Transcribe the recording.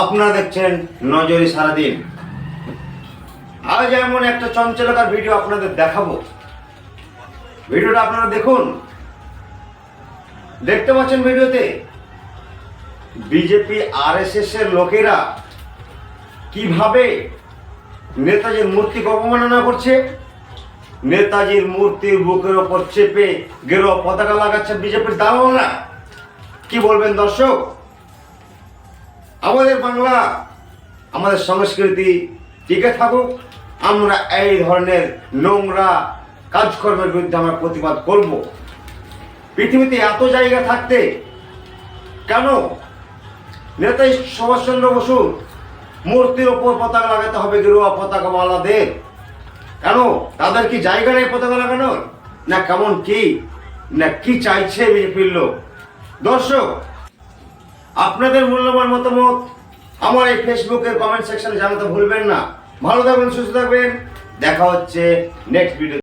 আপনারা দেখছেন নজরে সারাদিন। আজ এমন একটা চঞ্চলতার ভিডিও আপনাদের দেখাবো। ভিডিওটা আপনারা দেখুন। দেখতে পাচ্ছেন ভিডিওতে বিজেপি আরএসএস এর লোকেরা কিভাবে নেতাজির মূর্তিকে অবমাননা করছে। নেতাজির মূর্তির বুকের ওপর চেপে গেরুয়া পতাকা লাগাচ্ছে বিজেপির দালালরা। কি বলবেন দর্শক? আমাদের বাংলা, আমাদের সংস্কৃতি টিকে থাকুক। আমরা এই ধরনের নোংরা কাজকর্মের বিরুদ্ধে আমরা প্রতিবাদ করব। পৃথিবীতে এত জায়গা থাকতে কেন নেতাজি সুভাষচন্দ্র বসুর মূর্তির ওপর পতাকা লাগাতে হবে গেরুয়া পতাকাওয়ালাদের? কেন তাদের কি জায়গা নেই পতাকা লাগানোর? না কেমন কি চাইছে বিজেপির লোক? দর্শক, আপনাদের মূল্যবান মতামত আমার এই ফেসবুকের কমেন্ট সেকশনে জানাতে ভুলবেন না। ভালো থাকবেন, সুস্থ থাকবেন। দেখা হচ্ছে নেক্সট ভিডিও।